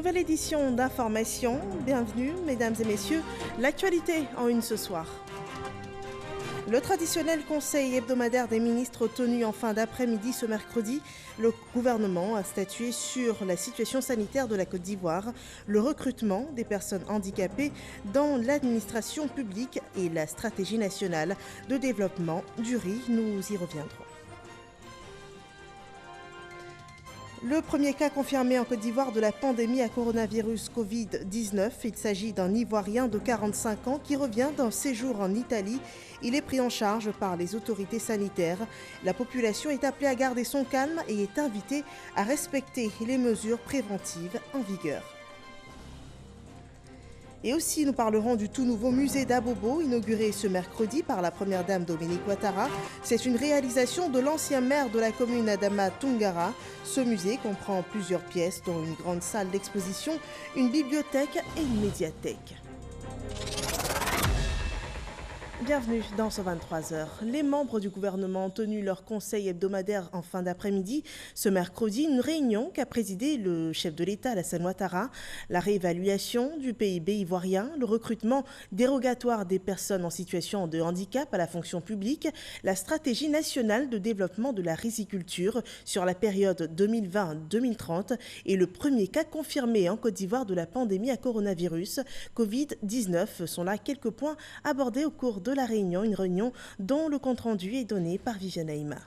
Nouvelle édition d'information. Bienvenue, mesdames et messieurs. L'actualité en une ce soir. Le traditionnel conseil hebdomadaire des ministres tenu en fin d'après-midi ce mercredi, le gouvernement a statué sur la situation sanitaire de la Côte d'Ivoire, le recrutement des personnes handicapées dans l'administration publique et la stratégie nationale de développement du riz. Nous y reviendrons. Le premier cas confirmé en Côte d'Ivoire de la pandémie à coronavirus Covid-19, il s'agit d'un Ivoirien de 45 ans qui revient d'un séjour en Italie. Il est pris en charge par les autorités sanitaires. La population est appelée à garder son calme et est invitée à respecter les mesures préventives en vigueur. Et aussi, nous parlerons du tout nouveau musée d'Abobo, inauguré ce mercredi par la première dame Dominique Ouattara. C'est une réalisation de l'ancien maire de la commune Adama Tungara. Ce musée comprend plusieurs pièces, dont une grande salle d'exposition, une bibliothèque et une médiathèque. Bienvenue dans ce 23h. Les membres du gouvernement ont tenu leur conseil hebdomadaire en fin d'après-midi. Ce mercredi, une réunion qu'a présidé le chef de l'État, Alassane Ouattara. La réévaluation du PIB ivoirien, le recrutement dérogatoire des personnes en situation de handicap à la fonction publique, la stratégie nationale de développement de la riziculture sur la période 2020-2030 et le premier cas confirmé en Côte d'Ivoire de la pandémie à coronavirus Covid-19 sont là quelques points abordés au cours de la réunion, une réunion dont le compte-rendu est donné par Viviane Aïma.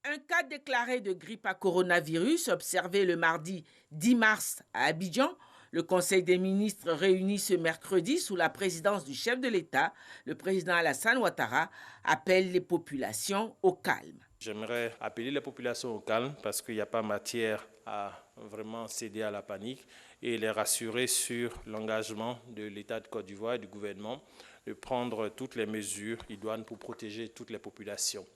Un cas déclaré de grippe à coronavirus observé le mardi 10 mars à Abidjan. Le Conseil des ministres réuni ce mercredi sous la présidence du chef de l'État, le président Alassane Ouattara, appelle les populations au calme. J'aimerais appeler les populations au calme parce qu'il n'y a pas matière à vraiment céder à la panique et les rassurer sur l'engagement de l'État de Côte d'Ivoire et du gouvernement de prendre toutes les mesures idoines pour protéger toutes les populations.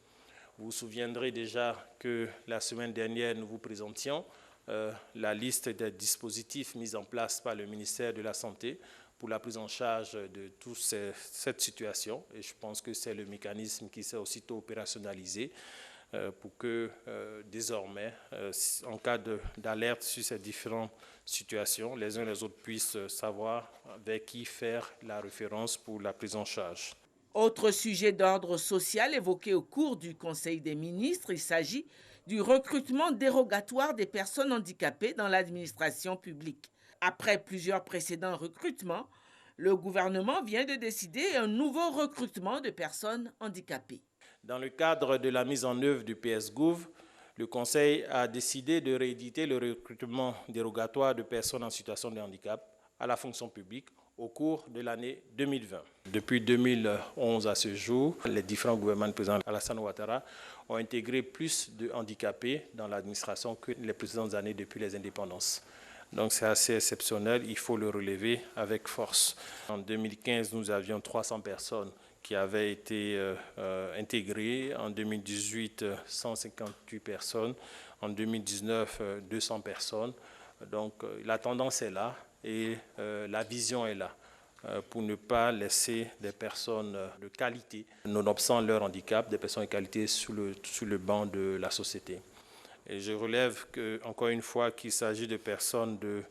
Vous vous souviendrez déjà que la semaine dernière, nous vous présentions la liste des dispositifs mis en place par le ministère de la Santé pour la prise en charge de toute cette situation. Et je pense que c'est le mécanisme qui s'est aussitôt opérationnalisé pour que désormais, en cas d'alerte sur ces différentes situations, les uns et les autres puissent savoir vers qui faire la référence pour la prise en charge. Autre sujet d'ordre social évoqué au cours du Conseil des ministres, il s'agit du recrutement dérogatoire des personnes handicapées dans l'administration publique. Après plusieurs précédents recrutements, le gouvernement vient de décider un nouveau recrutement de personnes handicapées. Dans le cadre de la mise en œuvre du PS-Gouv, le Conseil a décidé de rééditer le recrutement dérogatoire de personnes en situation de handicap à la fonction publique au cours de l'année 2020. Depuis 2011 à ce jour, les différents gouvernements du président Alassane Ouattara ont intégré plus de handicapés dans l'administration que les précédentes années depuis les indépendances. Donc c'est assez exceptionnel, il faut le relever avec force. En 2015, nous avions 300 personnes qui avaient été intégrées. En 2018, 158 personnes. En 2019, 200 personnes. Donc la tendance est là et la vision est là pour ne pas laisser des personnes de qualité, nonobstant leur handicap, des personnes de qualité sur le banc de la société. Et je relève encore une fois qu'il s'agit de personnes de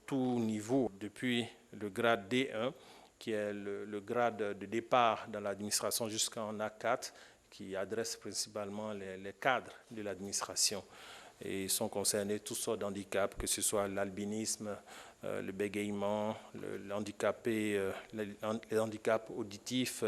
tout niveau, depuis le grade D1, qui est le grade de départ dans l'administration, jusqu'en A4, qui adresse principalement les cadres de l'administration. Et ils sont concernés toutes sortes d'handicaps, que ce soit l'albinisme, le bégaiement, les handicaps auditifs,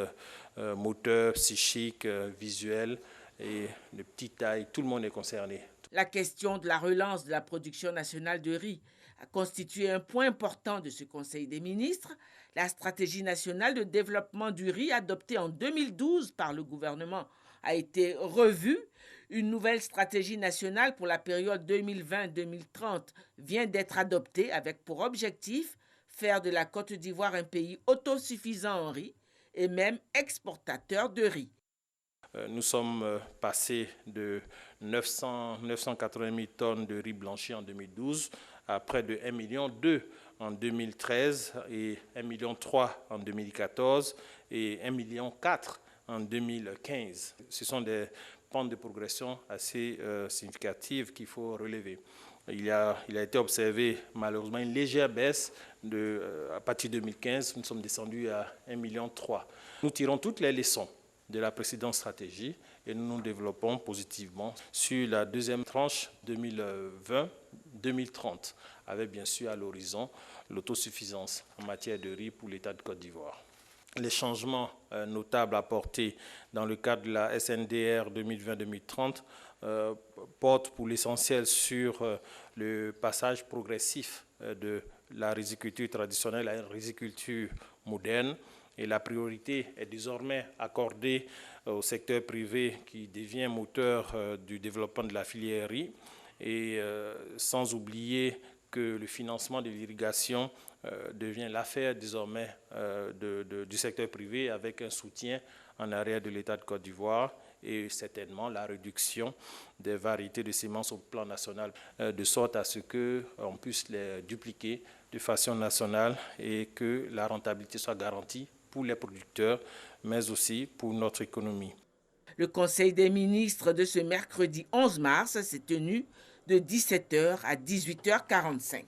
moteurs, psychiques, visuels et de petite taille. Tout le monde est concerné. La question de la relance de la production nationale de riz a constitué un point important de ce Conseil des ministres. La stratégie nationale de développement du riz adoptée en 2012 par le gouvernement a été revue. Une nouvelle stratégie nationale pour la période 2020-2030 vient d'être adoptée avec pour objectif faire de la Côte d'Ivoire un pays autosuffisant en riz et même exportateur de riz. Nous sommes passés de 980 000 tonnes de riz blanchi en 2012 à près de 1,2 million en 2013 et 1,3 million en 2014 et 1,4 million en 2015. Ce sont des pentes de progression assez significatives qu'il faut relever. Il a été observé malheureusement une légère baisse à partir de 2015. Nous sommes descendus à 1,3 million. Nous tirons toutes les leçons de la précédente stratégie et nous nous développons positivement sur la deuxième tranche 2020-2030, avec bien sûr à l'horizon l'autosuffisance en matière de riz pour l'État de Côte d'Ivoire. Les changements notables apportés dans le cadre de la SNDR 2020-2030 portent pour l'essentiel sur le passage progressif de la riziculture traditionnelle à une riziculture moderne. Et la priorité est désormais accordée au secteur privé qui devient moteur du développement de la filière riz, et sans oublier que le financement de l'irrigation devient l'affaire désormais du secteur privé, avec un soutien en arrière de l'État de Côte d'Ivoire et certainement la réduction des variétés de semences au plan national, de sorte à ce qu'on puisse les dupliquer de façon nationale et que la rentabilité soit garantie pour les producteurs, mais aussi pour notre économie. Le Conseil des ministres de ce mercredi 11 mars s'est tenu de 17h à 18h45.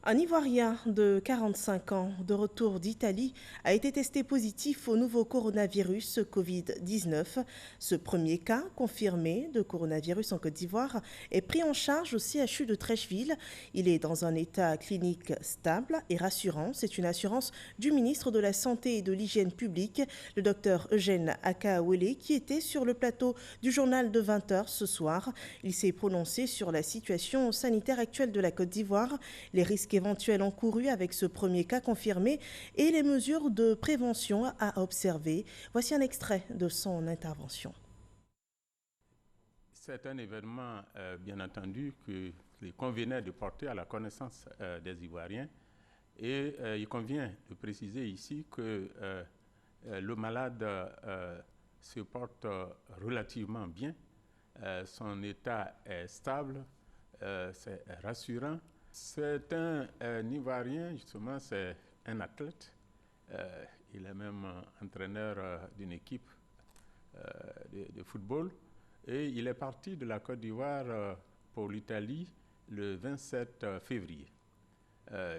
Un Ivoirien de 45 ans de retour d'Italie a été testé positif au nouveau coronavirus Covid-19. Ce premier cas confirmé de coronavirus en Côte d'Ivoire est pris en charge au CHU de Trècheville. Il est dans un état clinique stable et rassurant. C'est une assurance du ministre de la Santé et de l'Hygiène publique, le docteur Eugène Akaawele, qui était sur le plateau du journal de 20h ce soir. Il s'est prononcé sur la situation sanitaire actuelle de la Côte d'Ivoire, les risques éventuels encourus avec ce premier cas confirmé et les mesures de prévention à observer. Voici un extrait de son intervention. C'est un événement, bien entendu, qu'il convenait de porter à la connaissance des Ivoiriens. Et il convient de préciser ici que le malade se porte relativement bien. Son état est stable, c'est rassurant. C'est un Ivoirien, justement, c'est un athlète. Il est même entraîneur d'une équipe de football. Et il est parti de la Côte d'Ivoire pour l'Italie le 27 février.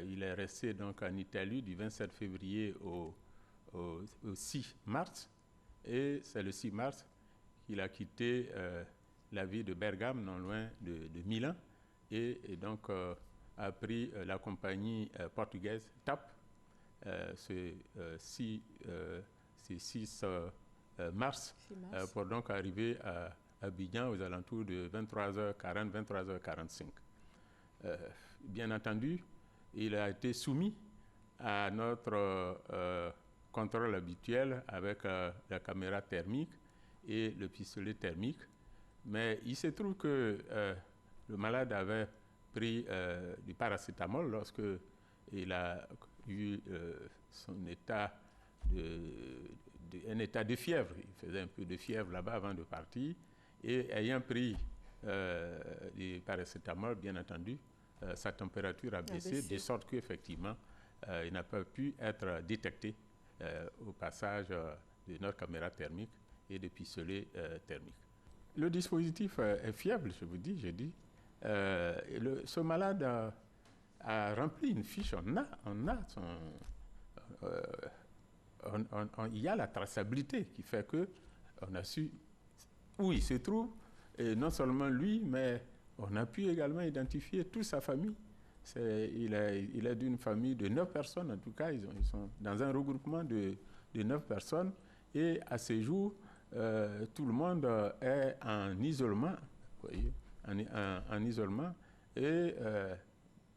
Il est resté donc en Italie du 27 février au 6 mars. Et c'est le 6 mars qu'il a quitté la ville de Bergame, non loin de Milan. Et donc a pris la compagnie portugaise TAP ce 6 mars pour donc arriver à Abidjan aux alentours de 23h40, 23h45. Bien entendu, il a été soumis à notre contrôle habituel avec la caméra thermique et le pistolet thermique. Mais il se trouve que le malade avait pris du paracétamol lorsque il a eu son état un état de fièvre. Il faisait un peu de fièvre là-bas avant de partir. Et ayant pris du paracétamol, bien entendu, sa température a baissé, de sorte qu'effectivement, il n'a pas pu être détecté au passage de notre caméra thermique et de pistolet thermique. Le dispositif est fiable, je vous dis, ce malade a rempli une fiche, il y a la traçabilité qui fait qu'on a su où il se trouve, et non seulement lui, mais on a pu également identifier toute sa famille. Il est d'une famille de 9 personnes, en tout cas, ils sont dans un regroupement de 9 personnes, et à ce jour, tout le monde est en isolement, vous voyez, en isolement, et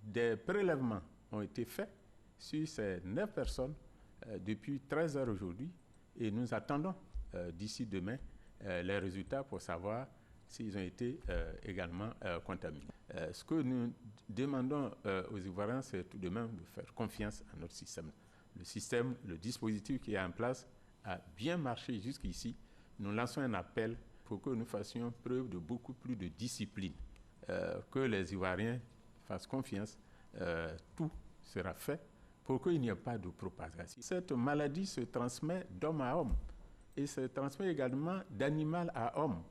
des prélèvements ont été faits sur ces 9 personnes depuis 13 heures aujourd'hui, et nous attendons d'ici demain les résultats pour savoir s'ils ont été également contaminés. Ce que nous demandons aux Ivoiriens, c'est tout de même de faire confiance à notre système. Le dispositif qui est en place a bien marché jusqu'ici. Nous lançons un appel pour que nous fassions preuve de beaucoup plus de discipline, que les Ivoiriens fassent confiance. Tout sera fait pour qu'il n'y ait pas de propagation. Cette maladie se transmet d'homme à homme et se transmet également d'animal à homme.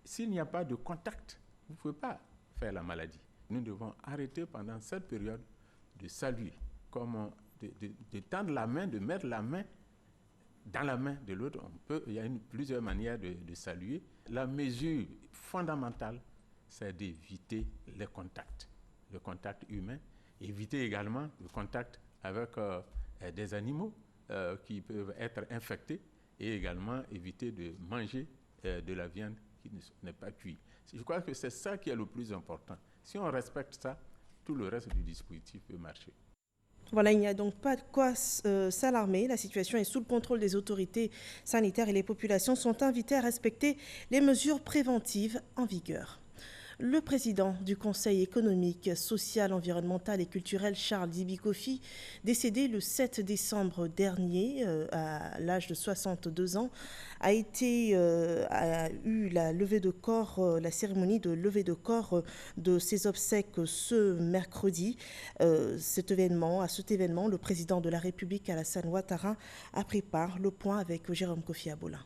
S'il n'y a pas de contact, vous ne pouvez pas fait la maladie. Nous devons arrêter pendant cette période de saluer, comme de tendre la main, de mettre la main dans la main de l'autre. Il y a plusieurs manières de saluer. La mesure fondamentale, c'est d'éviter les contacts, le contact humain, éviter également le contact avec des animaux qui peuvent être infectés et également éviter de manger de la viande qui n'est pas cuite. Je crois que c'est ça qui est le plus important. Si on respecte ça, tout le reste du dispositif peut marcher. Voilà, il n'y a donc pas de quoi s'alarmer. La situation est sous le contrôle des autorités sanitaires et les populations sont invitées à respecter les mesures préventives en vigueur. Le président du Conseil économique, social, environnemental et culturel, Charles Dibi Kofi, décédé le 7 décembre dernier à l'âge de 62 ans, a eu la levée de corps, la cérémonie de levée de corps de ses obsèques ce mercredi. À cet événement, le président de la République, Alassane Ouattara, a pris part. Le point avec Jérôme Kofi Abola.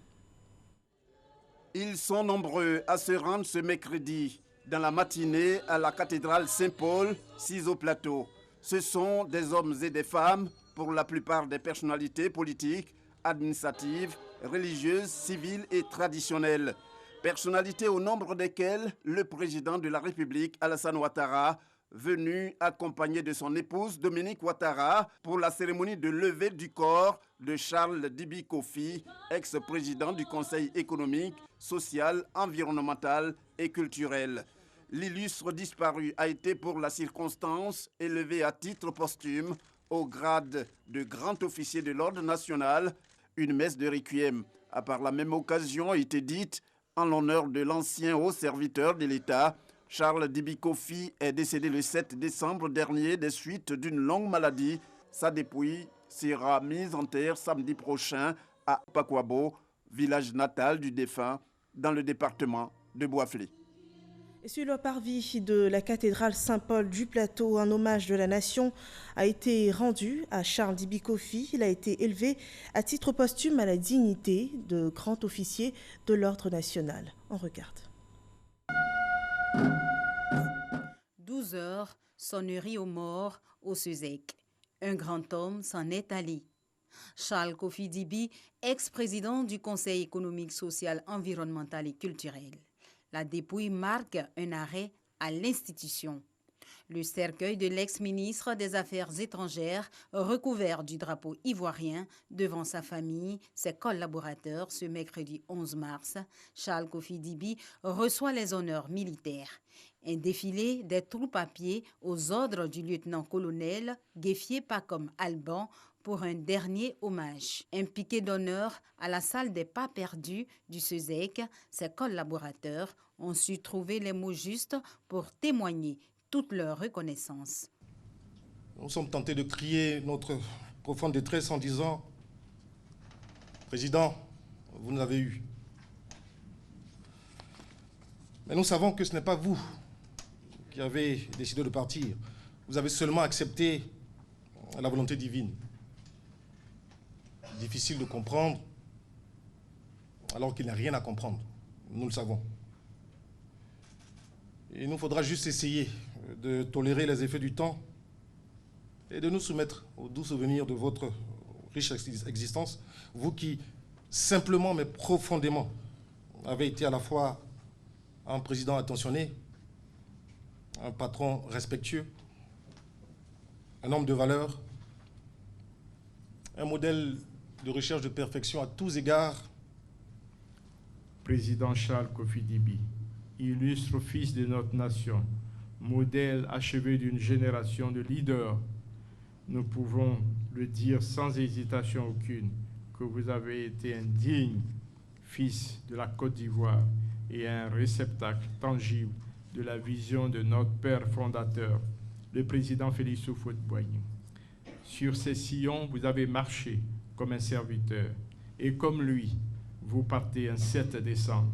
Ils sont nombreux à se rendre ce mercredi dans la matinée à la cathédrale Saint-Paul, Ciseaux-Plateau. Ce sont des hommes et des femmes, pour la plupart des personnalités politiques, administratives, religieuses, civiles et traditionnelles. Personnalités au nombre desquelles le président de la République, Alassane Ouattara, venu accompagné de son épouse Dominique Ouattara pour la cérémonie de levée du corps de Charles Dibi Kofi, ex-président du Conseil économique, social, environnemental et culturel. L'illustre disparu a été pour la circonstance élevé à titre posthume au grade de grand officier de l'ordre national. Une messe de requiem a par la même occasion été dite en l'honneur de l'ancien haut serviteur de l'État. Charles Dibi Kofi est décédé le 7 décembre dernier des suites d'une longue maladie. Sa dépouille sera mise en terre samedi prochain à Pakwabo, village natal du défunt, dans le département de Bouaflé. Et sur le parvis de la cathédrale Saint-Paul du Plateau, un hommage de la nation a été rendu à Charles Dibi Kofi. Il a été élevé à titre posthume à la dignité de grand officier de l'ordre national. On regarde. 12 heures, sonnerie aux morts au Suzek. Un grand homme s'en est allé. Charles Kofi Dibi, ex-président du Conseil économique, social, environnemental et culturel. La dépouille marque un arrêt à l'institution. Le cercueil de l'ex-ministre des Affaires étrangères, recouvert du drapeau ivoirien devant sa famille, ses collaborateurs, ce mercredi 11 mars, Charles Kofi Dibi reçoit les honneurs militaires. Un défilé des troupes à pied aux ordres du lieutenant-colonel Gueffier Pacom Alban pour un dernier hommage. Un piquet d'honneur à la salle des pas perdus du Suzek, ses collaborateurs ont su trouver les mots justes pour témoigner toute leur reconnaissance. Nous sommes tentés de crier notre profonde détresse en disant « Président, vous nous avez eu ». Mais nous savons que ce n'est pas vous qui avez décidé de partir. Vous avez seulement accepté la volonté divine. Difficile de comprendre alors qu'il n'y a rien à comprendre. Nous le savons. Il nous faudra juste essayer de tolérer les effets du temps et de nous soumettre aux doux souvenirs de votre riche existence, vous qui, simplement mais profondément, avez été à la fois un président attentionné, un patron respectueux, un homme de valeur, un modèle de recherche de perfection à tous égards. Président Charles Kofi Dibi, illustre fils de notre nation, modèle achevé d'une génération de leaders, nous pouvons le dire sans hésitation aucune que vous avez été un digne fils de la Côte d'Ivoire et un réceptacle tangible de la vision de notre père fondateur, le président Félix Houphouët-Boigny. Sur ces sillons, vous avez marché comme un serviteur et comme lui, vous partez un 7 décembre.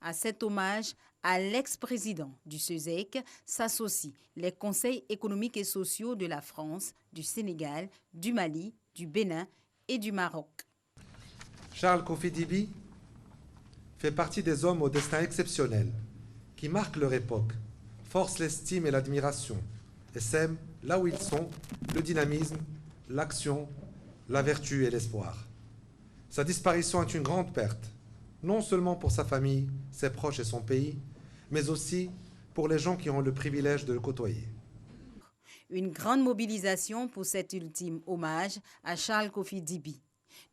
À cet hommage à l'ex-président du Suzek s'associent les conseils économiques et sociaux de la France, du Sénégal, du Mali, du Bénin et du Maroc. Charles Kofi Dibi fait partie des hommes au destin exceptionnel qui marquent leur époque force l'estime et l'admiration et sème, là où ils sont, le dynamisme, l'action, la vertu et l'espoir. Sa disparition est une grande perte, non seulement pour sa famille, ses proches et son pays, mais aussi pour les gens qui ont le privilège de le côtoyer. Une grande mobilisation pour cet ultime hommage à Charles Kofi Dibi.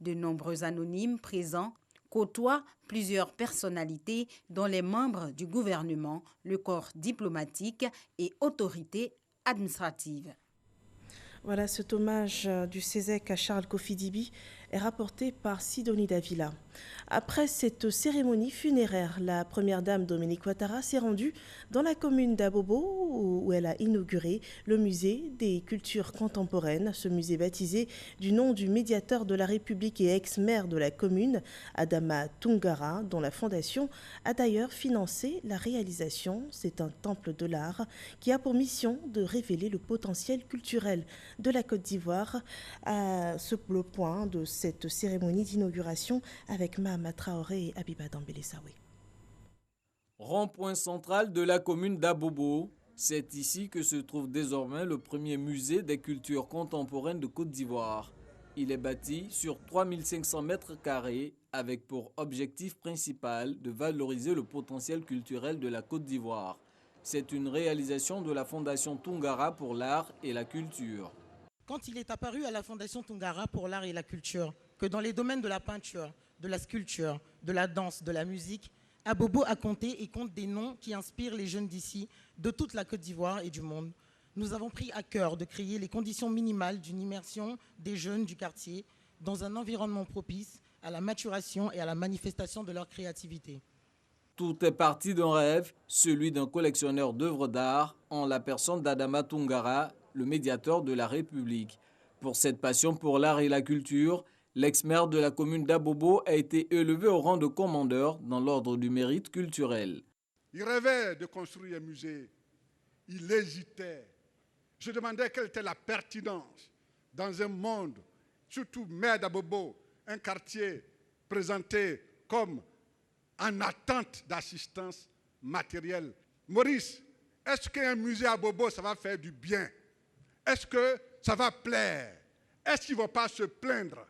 De nombreux anonymes présents côtoient plusieurs personnalités dont les membres du gouvernement, le corps diplomatique et autorités administratives. Voilà, cet hommage du CESEC à Charles Kofi Dibi est rapporté par Sidonie Davila. Après cette cérémonie funéraire, la première dame Dominique Ouattara s'est rendue dans la commune d'Abobo où elle a inauguré le musée des cultures contemporaines. Ce musée baptisé du nom du médiateur de la République et ex-maire de la commune, Adama Toungara, dont la fondation a d'ailleurs financé la réalisation. C'est un temple de l'art qui a pour mission de révéler le potentiel culturel de la Côte d'Ivoire. À le point de cette cérémonie d'inauguration avec Mahama Traoré et Abiba Dambélé-Saoué. Rond-point central de la commune d'Abobo, c'est ici que se trouve désormais le premier musée des cultures contemporaines de Côte d'Ivoire. Il est bâti sur 3500 mètres carrés avec pour objectif principal de valoriser le potentiel culturel de la Côte d'Ivoire. C'est une réalisation de la Fondation Toungara pour l'art et la culture. Quand il est apparu à la Fondation Toungara pour l'art et la culture que dans les domaines de la peinture, de la sculpture, de la danse, de la musique, Abobo a compté et compte des noms qui inspirent les jeunes d'ici, de toute la Côte d'Ivoire et du monde. Nous avons pris à cœur de créer les conditions minimales d'une immersion des jeunes du quartier dans un environnement propice à la maturation et à la manifestation de leur créativité. Tout est parti d'un rêve, celui d'un collectionneur d'œuvres d'art en la personne d'Adama Toungara, le médiateur de la République. Pour cette passion pour l'art et la culture, l'ex-maire de la commune d'Abobo a été élevé au rang de commandeur dans l'ordre du mérite culturel. Il rêvait de construire un musée. Il hésitait. Je demandais quelle était la pertinence dans un monde, surtout maire d'Abobo, un quartier présenté comme en attente d'assistance matérielle. Maurice, est-ce qu'un musée à Bobo, ça va faire du bien? Est-ce que ça va plaire? Est-ce qu'ils ne vont pas se plaindre?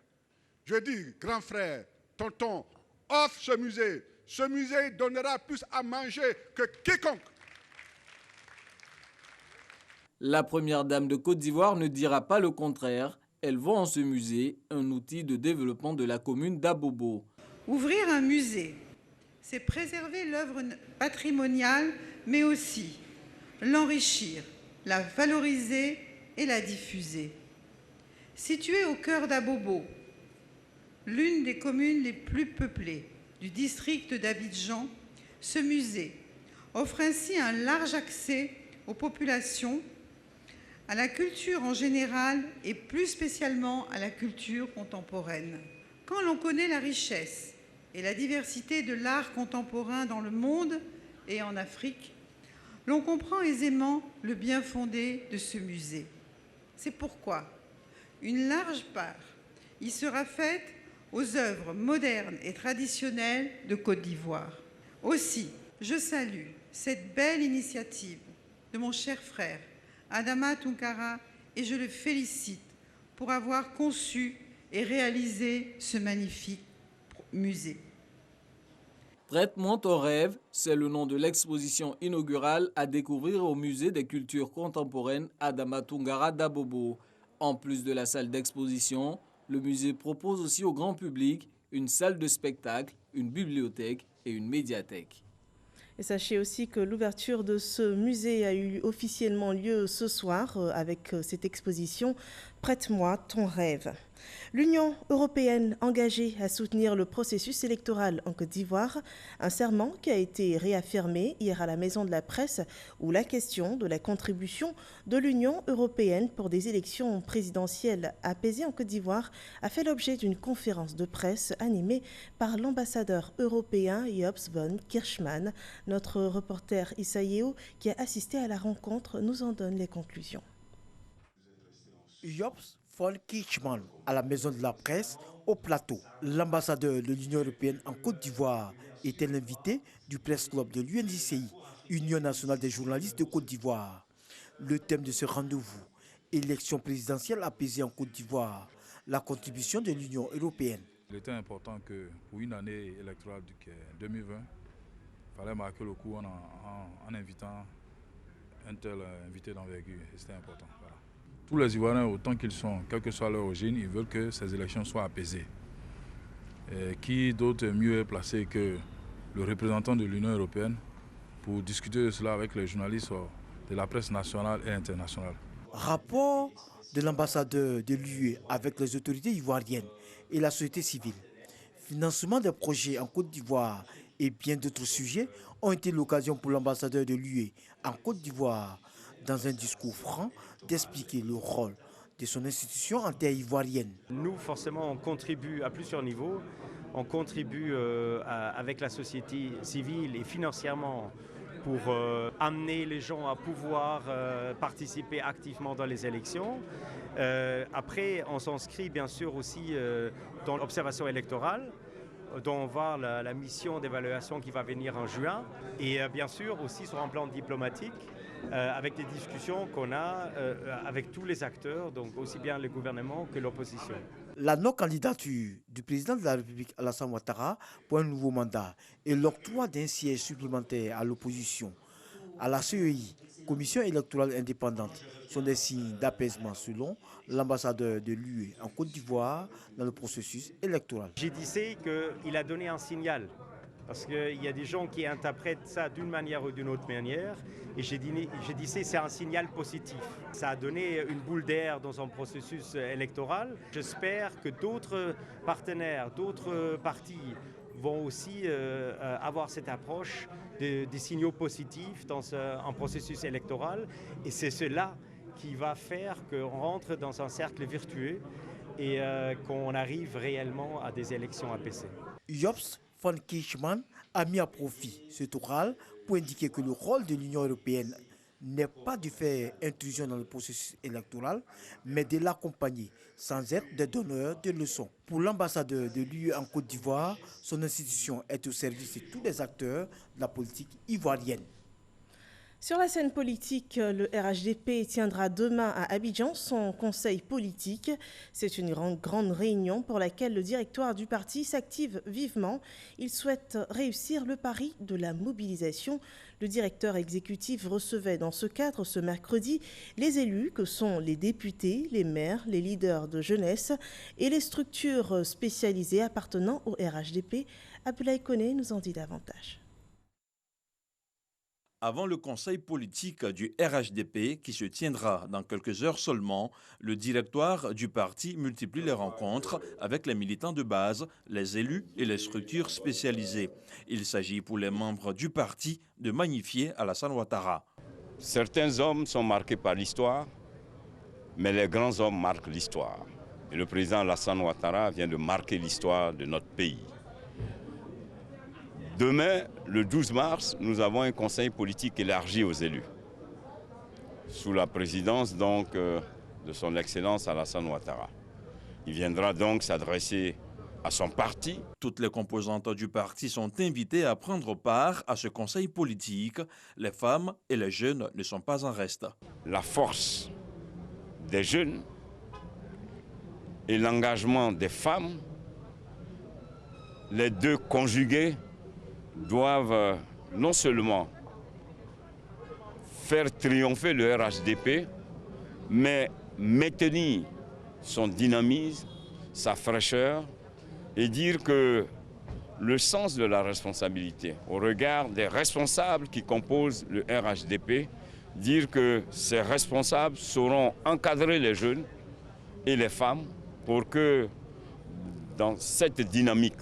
Je dis, grand frère, tonton, offre ce musée. Ce musée donnera plus à manger que quiconque. La première dame de Côte d'Ivoire ne dira pas le contraire. Elle voit en ce musée un outil de développement de la commune d'Abobo. Ouvrir un musée, c'est préserver l'œuvre patrimoniale, mais aussi l'enrichir, la valoriser et la diffuser. Situé au cœur d'Abobo, l'une des communes les plus peuplées du district d'Abidjan, ce musée offre ainsi un large accès aux populations, à la culture en général et plus spécialement à la culture contemporaine. Quand l'on connaît la richesse et la diversité de l'art contemporain dans le monde et en Afrique, l'on comprend aisément le bien fondé de ce musée. C'est pourquoi une large part y sera faite aux œuvres modernes et traditionnelles de Côte d'Ivoire. Aussi, je salue cette belle initiative de mon cher frère Adama Toungara et je le félicite pour avoir conçu et réalisé ce magnifique musée. Prête-moi ton rêve, c'est le nom de l'exposition inaugurale à découvrir au musée des cultures contemporaines Adama Toungara d'Abobo. En plus de la salle d'exposition, le musée propose aussi au grand public une salle de spectacle, une bibliothèque et une médiathèque. Et sachez aussi que l'ouverture de ce musée a eu officiellement lieu ce soir avec cette exposition « Prête-moi ton rêve ». L'Union européenne engagée à soutenir le processus électoral en Côte d'Ivoire, un serment qui a été réaffirmé hier à la Maison de la Presse où la question de la contribution de l'Union européenne pour des élections présidentielles apaisées en Côte d'Ivoire a fait l'objet d'une conférence de presse animée par l'ambassadeur européen Jops von Kirchmann. Notre reporter Issa Yeo, qui a assisté à la rencontre, nous en donne les conclusions. Jops von Kirchmann à la Maison de la Presse, au plateau. L'ambassadeur de l'Union européenne en Côte d'Ivoire était l'invité du Press Club de l'UNDCI Union nationale des journalistes de Côte d'Ivoire. Le thème de ce rendez-vous, élection présidentielle apaisée en Côte d'Ivoire, la contribution de l'Union européenne. Il était important que pour une année électorale du 2020, il fallait marquer le coup en invitant un tel invité d'envergure. C'était important. Voilà. Tous les Ivoiriens, autant qu'ils sont, quelle que soit leur origine, ils veulent que ces élections soient apaisées. Et qui d'autre mieux placé que le représentant de l'Union européenne pour discuter de cela avec les journalistes de la presse nationale et internationale. Rapport de l'ambassadeur de l'UE avec les autorités ivoiriennes et la société civile. Financement des projets en Côte d'Ivoire et bien d'autres sujets ont été l'occasion pour l'ambassadeur de l'UE en Côte d'Ivoire, dans un discours franc, d'expliquer le rôle de son institution en terre ivoirienne. Nous, forcément, on contribue à plusieurs niveaux. On contribue avec la société civile et financièrement pour amener les gens à pouvoir participer activement dans les élections. Après, on s'inscrit bien sûr aussi dans l'observation électorale, dont on va la mission d'évaluation qui va venir en juin. Et bien sûr aussi sur un plan diplomatique, avec des discussions qu'on a avec tous les acteurs, donc aussi bien le gouvernement que l'opposition. La non-candidature du président de la République Alassane Ouattara pour un nouveau mandat et l'octroi d'un siège supplémentaire à l'opposition, à la CEI, Commission électorale indépendante, sont des signes d'apaisement selon l'ambassadeur de l'UE en Côte d'Ivoire dans le processus électoral. J'ai dit qu'il a donné un signal. Parce qu'il y a des gens qui interprètent ça d'une manière ou d'une autre manière. Et j'ai dit c'est un signal positif. Ça a donné une boule d'air dans un processus électoral. J'espère que d'autres partenaires, d'autres partis vont aussi avoir cette approche des signaux positifs dans un processus électoral. Et c'est cela qui va faire qu'on rentre dans un cercle vertueux et qu'on arrive réellement à des élections apaisées. Jobs von Kirchmann a mis à profit cet oral pour indiquer que le rôle de l'Union européenne n'est pas de faire intrusion dans le processus électoral, mais de l'accompagner sans être des donneurs de leçons. Pour l'ambassadeur de l'UE en Côte d'Ivoire, son institution est au service de tous les acteurs de la politique ivoirienne. Sur la scène politique, le RHDP tiendra demain à Abidjan son conseil politique. C'est une grande réunion pour laquelle le directoire du parti s'active vivement. Il souhaite réussir le pari de la mobilisation. Le directeur exécutif recevait dans ce cadre ce mercredi les élus que sont les députés, les maires, les leaders de jeunesse et les structures spécialisées appartenant au RHDP. Abdoulaye Koné nous en dit davantage. Avant le conseil politique du RHDP qui se tiendra dans quelques heures seulement, le directoire du parti multiplie les rencontres avec les militants de base, les élus et les structures spécialisées. Il s'agit pour les membres du parti de magnifier Alassane Ouattara. Certains hommes sont marqués par l'histoire, mais les grands hommes marquent l'histoire. Et le président Alassane Ouattara vient de marquer l'histoire de notre pays. Demain, le 12 mars, nous avons un conseil politique élargi aux élus, sous la présidence donc de son Excellence Alassane Ouattara. Il viendra donc s'adresser à son parti. Toutes les composantes du parti sont invitées à prendre part à ce conseil politique. Les femmes et les jeunes ne sont pas en reste. La force des jeunes et l'engagement des femmes, les deux conjugués, doivent non seulement faire triompher le RHDP, mais maintenir son dynamisme, sa fraîcheur et dire que le sens de la responsabilité au regard des responsables qui composent le RHDP, dire que ces responsables sauront encadrer les jeunes et les femmes pour que dans cette dynamique,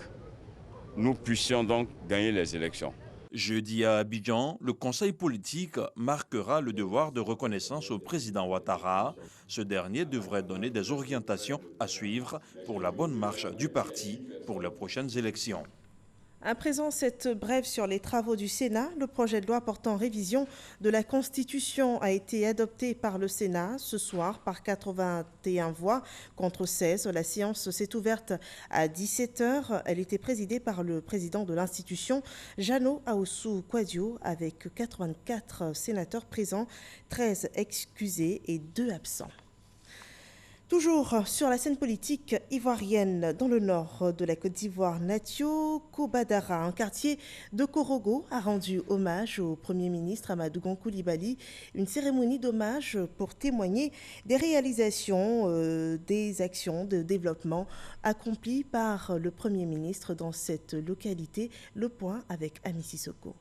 nous puissions donc gagner les élections. Jeudi à Abidjan, le conseil politique marquera le devoir de reconnaissance au président Ouattara. Ce dernier devrait donner des orientations à suivre pour la bonne marche du parti pour les prochaines élections. À présent, cette brève sur les travaux du Sénat. Le projet de loi portant révision de la Constitution a été adopté par le Sénat ce soir par 81 voix contre 16. La séance s'est ouverte à 17h. Elle était présidée par le président de l'institution, Jano Aossou Kouadio, avec 84 sénateurs présents, 13 excusés et 2 absents. Toujours sur la scène politique ivoirienne, dans le nord de la Côte d'Ivoire, Natio Kobadara, un quartier de Korogo, a rendu hommage au Premier ministre Amadou Gon Coulibaly. Une cérémonie d'hommage pour témoigner des réalisations, des actions de développement accomplies par le Premier ministre dans cette localité. Le point avec Ami Sissoko.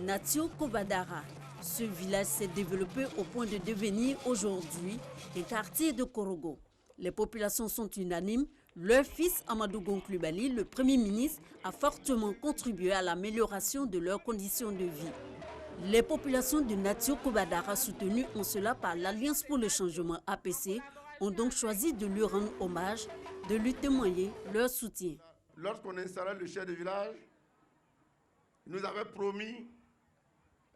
Natio Kobadara. Ce village s'est développé au point de devenir aujourd'hui un quartier de Korogo. Les populations sont unanimes. Leur fils Amadou Gon Coulibaly, le Premier ministre, a fortement contribué à l'amélioration de leurs conditions de vie. Les populations de Natio Kobadara, soutenues en cela par l'Alliance pour le changement APC, ont donc choisi de lui rendre hommage, de lui témoigner leur soutien. Lorsqu'on installait le chef de village, il nous avait promis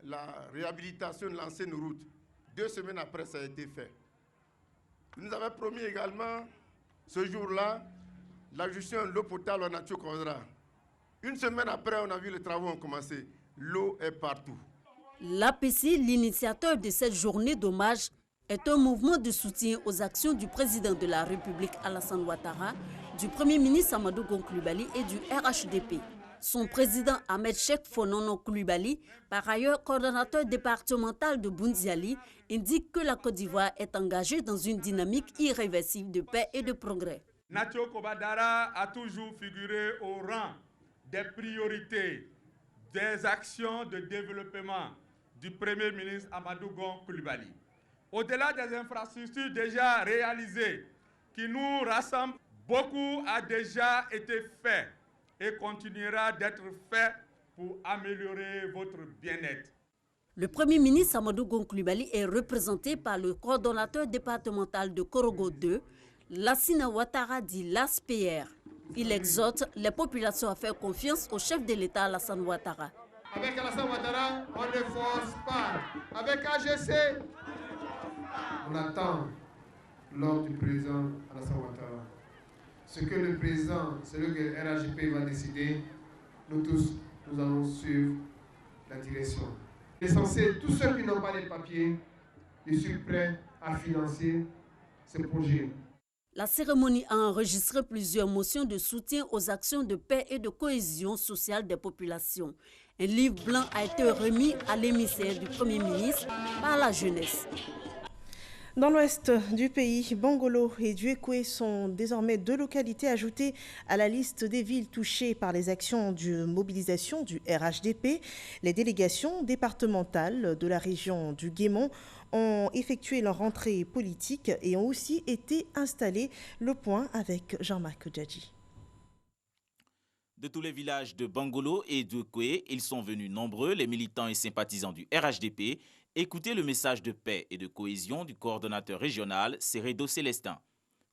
la réhabilitation de l'ancienne route. 2 semaines après, ça a été fait. Il nous avait promis également, ce jour-là, la gestion de l'eau potable en Natio Kobadara. 1 semaine après, on a vu les travaux ont commencé. L'eau est partout. L'APC, l'initiateur de cette journée d'hommage, est un mouvement de soutien aux actions du président de la République Alassane Ouattara, du Premier ministre Amadou Gon Coulibaly et du RHDP. Son président Ahmed Cheikh Fonono Coulibaly, par ailleurs coordonnateur départemental de Boundiali, indique que la Côte d'Ivoire est engagée dans une dynamique irréversible de paix et de progrès. Natio Kobadara a toujours figuré au rang des priorités des actions de développement du Premier ministre Amadou Gon Coulibaly. Au-delà des infrastructures déjà réalisées qui nous rassemblent, beaucoup a déjà été fait et continuera d'être fait pour améliorer votre bien-être. Le Premier ministre Amadou Gon Coulibaly est représenté par le coordonnateur départemental de Korogo 2, Lassina Ouattara dit LASPR. Il exhorte les populations à faire confiance au chef de l'État Alassane Ouattara. Avec Alassane Ouattara, on ne force pas. Avec AGC, on attend l'ordre du président Alassane Ouattara. Ce que le président, ce que le RHDP va décider, nous tous, nous allons suivre la direction. L'essentiel, tous ceux qui n'ont pas les papiers, je suis prêt à financer ce projet. La cérémonie a enregistré plusieurs motions de soutien aux actions de paix et de cohésion sociale des populations. Un livre blanc a été remis à l'émissaire du Premier ministre par la jeunesse. Dans l'ouest du pays, Bangolo et Duékoué sont désormais 2 localités ajoutées à la liste des villes touchées par les actions de mobilisation du RHDP. Les délégations départementales de la région du Guémont ont effectué leur entrée politique et ont aussi été installées. Le point avec Jean-Marc Djadji. De tous les villages de Bangolo et Duékoué, ils sont venus nombreux, les militants et sympathisants du RHDP, écoutez le message de paix et de cohésion du coordonnateur régional Seredo Célestin.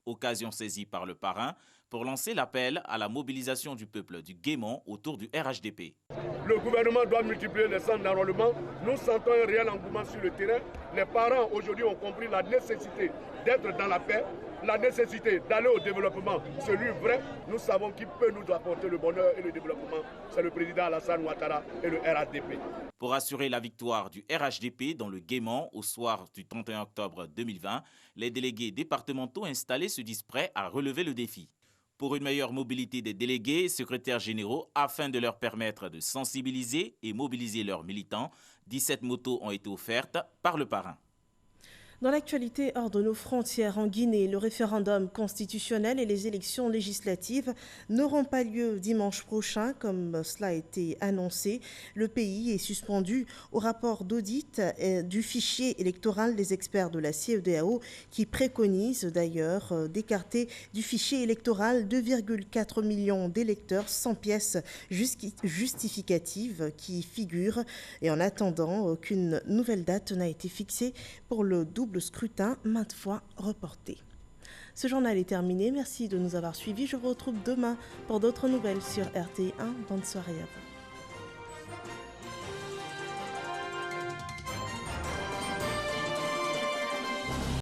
Occasion saisie par le parrain pour lancer l'appel à la mobilisation du peuple du Guémont autour du RHDP. Le gouvernement doit multiplier les centres d'enrôlement. Nous sentons un réel engouement sur le terrain. Les parents aujourd'hui ont compris la nécessité d'être dans la paix, la nécessité d'aller au développement, celui vrai. Nous savons qui peut nous apporter le bonheur et le développement. C'est le président Alassane Ouattara et le RHDP. Pour assurer la victoire du RHDP dans le Guémont au soir du 31 octobre 2020, les délégués départementaux installés se disent prêts à relever le défi. Pour une meilleure mobilité des délégués et secrétaires généraux, afin de leur permettre de sensibiliser et mobiliser leurs militants, 17 motos ont été offertes par le parrain. Dans l'actualité hors de nos frontières, en Guinée, le référendum constitutionnel et les élections législatives n'auront pas lieu dimanche prochain, comme cela a été annoncé. Le pays est suspendu au rapport d'audit du fichier électoral des experts de la CEDEAO qui préconisent d'ailleurs d'écarter du fichier électoral 2,4 millions d'électeurs sans pièces justificatives qui figurent. Et en attendant, aucune nouvelle date n'a été fixée pour le double scrutin maintes fois reporté. Ce journal est terminé. Merci de nous avoir suivis. Je vous retrouve demain pour d'autres nouvelles sur RTI1. Bonne soirée à vous.